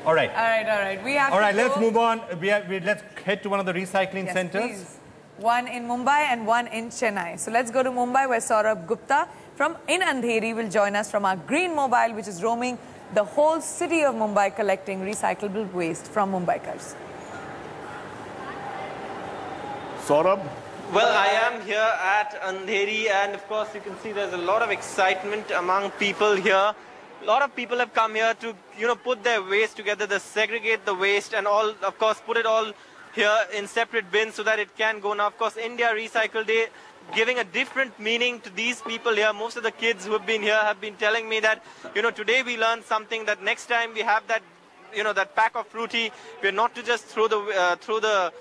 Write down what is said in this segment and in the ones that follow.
All right. All right. We have All right, to let's go. move on. Let's head to one of the recycling centers. Please. One in Mumbai and one in Chennai. So let's go to Mumbai, where Saurabh Gupta in Andheri will join us from our Green Mobile, which is roaming the whole city of Mumbai collecting recyclable waste from Mumbaikars. Saurabh? Well, I am here at Andheri, and of course you can see there's a lot of excitement among people here. A lot of people have come here to, put their waste together, to segregate the waste and all, of course, put it all here in separate bins so that it can go. Now, of course, India Recycle Day giving a different meaning to these people here. Most of the kids who have been here have been telling me that, today we learned something, that next time we have that, that pack of fruity, we're not to just throw the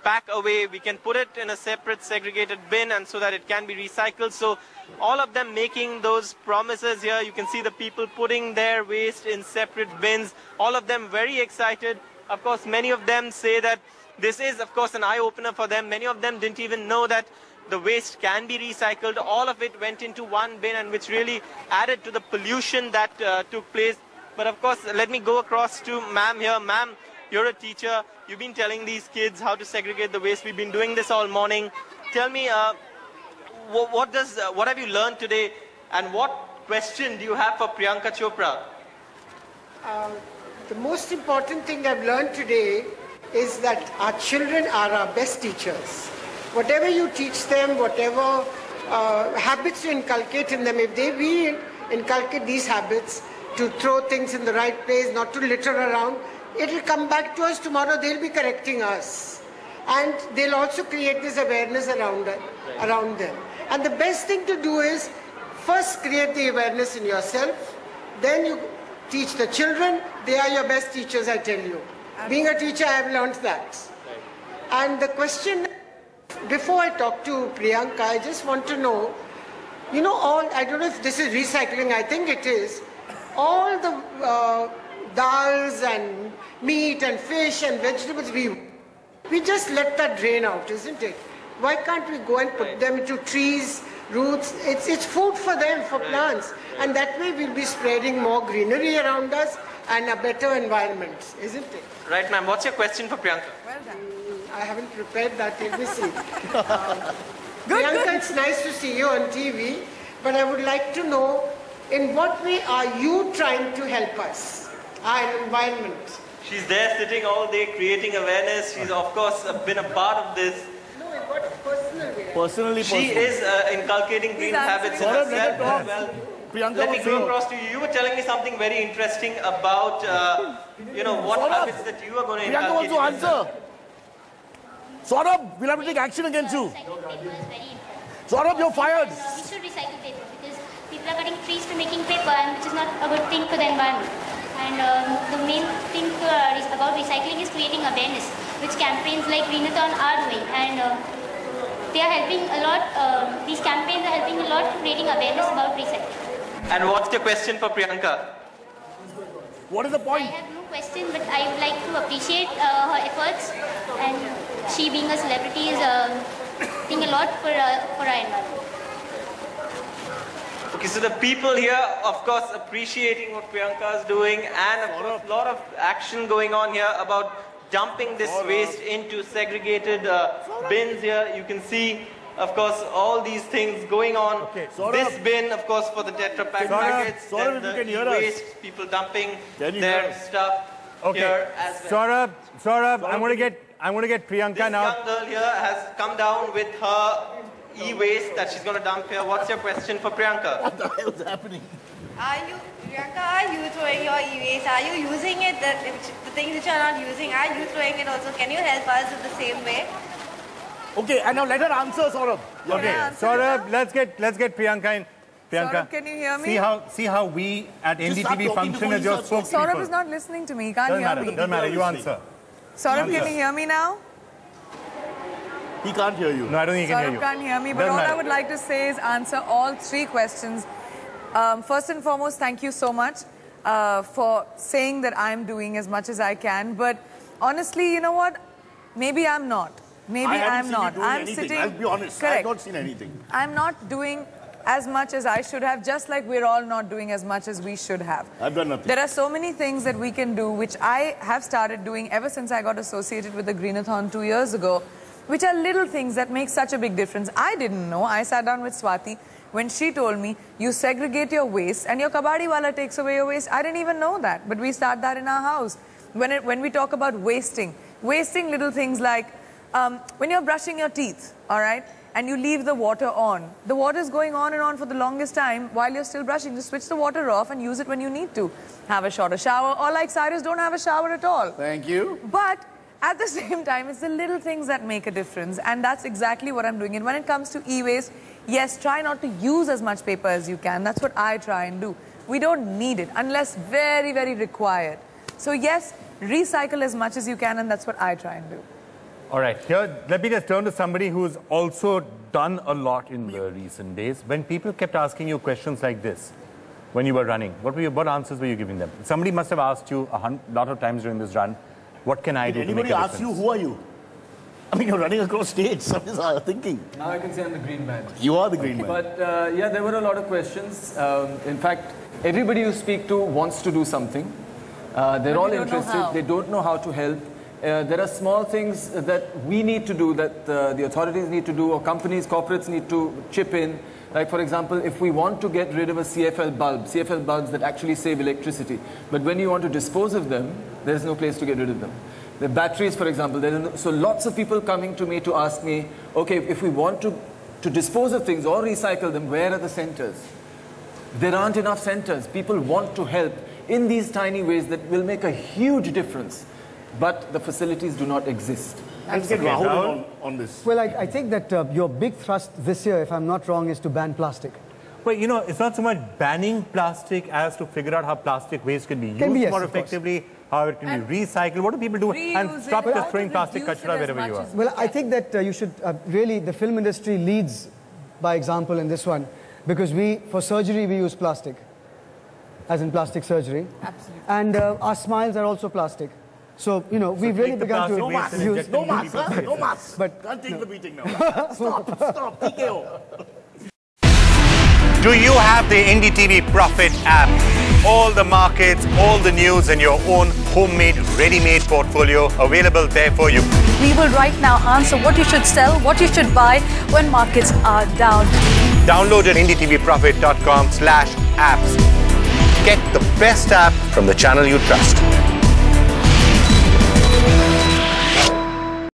pack away, we can put it in a separate segregated bin and so that it can be recycled. So all of them making those promises here. You can see the people putting their waste in separate bins, all of them very excited. Of course, many of them say that this is, of course, an eye-opener for them. Many of them didn't even know that the waste can be recycled. All of it went into one bin, and which really added to the pollution that took place. But of course, let me go across to ma'am here. Ma'am, you're a teacher. You've been telling these kids how to segregate the waste. We've been doing this all morning. Tell me, what have you learned today, and what question do you have for Priyanka Chopra? The most important thing I've learned today is that our children are our best teachers. Whatever you teach them, whatever habits you inculcate in them, if we inculcate these habits to throw things in the right place, not to litter around, it will come back to us tomorrow. They'll be correcting us. And they'll also create this awareness around them. And the best thing to do is first create the awareness in yourself, then you teach the children. They are your best teachers, I tell you. Being a teacher, I have learned that. And the question, before I talk to Priyanka, I just want to know, I don't know if this is recycling, I think it is, all the dals and meat and fish and vegetables, we just let that drain out, isn't it? Why can't we go and put them into trees, roots? It's food for them, for plants. And that way we'll be spreading more greenery around us and a better environment, isn't it? Right, ma'am. What's your question for Priyanka? Well done. I haven't prepared that. Let me see. Priyanka, it's nice to see you on TV, but I would like to know, in what way are you trying to help us, our environment? She's there sitting all day creating awareness. She's, of course, been a part of this. No, in what personal way? Personally. She is inculcating green habits in herself as well. Priyanka, let me go across to you. You were telling me something very interesting about, what habits that you are going to inculcate. Priyanka wants to answer. Saurabh, we'll have to take action against you. Saurabh, you're fired. We should recycle paper because people are cutting trees for making paper, and which is not a good thing for the environment. And the main thing about recycling is creating awareness, which campaigns like Greenathon are doing. And they are helping a lot, these campaigns are helping a lot creating awareness about recycling. And what's the question for Priyanka? What is the point? I have no question, but I would like to appreciate her efforts. And she being a celebrity is doing a lot for our environment. Okay, so the people here, of course, appreciating what Priyanka is doing, and of course, a lot of action going on here about dumping this waste into segregated bins here. You can see, of course, all these things going on. Okay, this bin, of course, for the Tetra Pak packets, Saurabh, then the waste, people dumping their stuff here as well. Saurabh, I'm going to get Priyanka This now. young girl here has come down with her e-waste that she's going to dump here. What's your question for Priyanka? What the hell is happening? Priyanka, are you throwing your e-waste? Are you using it? The things which you are not using, are you throwing it also? Can you help us in the same way? Okay, and now let her answer, Saurabh. Okay, Saurabh, let's get Priyanka in. Priyanka, Saurabh, can you hear me? See how we at NDTV function as your spokespeople. Saurabh is not listening to me. He can't hear me. Doesn't matter. You answer. Saurabh, can you hear me now? He can't hear you. No, I don't think he can hear you. Saurabh can't hear me, but all I would like to say is answer all three questions. First and foremost, thank you so much for saying that I'm doing as much as I can. But honestly, you know what? Maybe I'm not. Maybe I'm not. I'm anything. sitting. I'll be honest. Correct. I've not seen anything. I'm not doing as much as I should have, just like we're all not doing as much as we should have. I've done nothing. There are so many things that we can do, which I have started doing ever since I got associated with the Greenathon 2 years ago, which are little things that make such a big difference. I didn't know. I sat down with Swati when she told me, you segregate your waste and your kabadi wala takes away your waste. I didn't even know that, but we start that in our house. When we talk about wasting little things like when you're brushing your teeth, all right, and you leave the water on. The water is going on and on for the longest time while you're still brushing. Just switch the water off and use it when you need to. Have a shorter shower, or like Cyrus, don't have a shower at all. Thank you. But at the same time, it's the little things that make a difference, and that's exactly what I'm doing. And when it comes to e-waste, yes, try not to use as much paper as you can. That's what I try and do. We don't need it unless very, very required. So yes, recycle as much as you can, and that's what I try and do. All right, here, let me just turn to somebody who's also done a lot in the recent days. When people kept asking you questions like this, when you were running, what answers were you giving them? Somebody must have asked you a lot of times during this run, what can I do to make a difference? Anybody asks you, who are you? I mean, you're running across states. Some is thinking. Now I can say I'm the green man. You are the green man. But yeah, there were a lot of questions. In fact, everybody you speak to wants to do something. They're all interested. They don't know how to help. There are small things that we need to do, that the authorities need to do, or companies, corporates need to chip in. Like, for example, if we want to get rid of a CFL bulbs that actually save electricity, but when you want to dispose of them, there's no place to get rid of them. The batteries, for example, so lots of people coming to me to ask me, okay, if we want to dispose of things or recycle them, where are the centers? There aren't enough centers. People want to help in these tiny ways that will make a huge difference. But the facilities do not exist. Let's get Rahul on this. Well, I think that your big thrust this year, if I'm not wrong, is to ban plastic. Well, you know, it's not so much banning plastic as to figure out how plastic waste can be used more effectively, how it can be recycled. What do people do? And stop just throwing plastic kachra wherever you are. Well, I think that you should really, the film industry leads by example in this one, because for surgery, we use plastic, as in plastic surgery. Absolutely. And our smiles are also plastic. So, you know, we've really begun to use... No mask, huh? No mask. But can't take the beating now. Stop, TKO. Do you have the NDTV Profit app? All the markets, all the news and your own homemade, ready-made portfolio available there for you. We will right now answer what you should sell, what you should buy when markets are down. Download at ndtvprofit.com/apps. Get the best app from the channel you trust.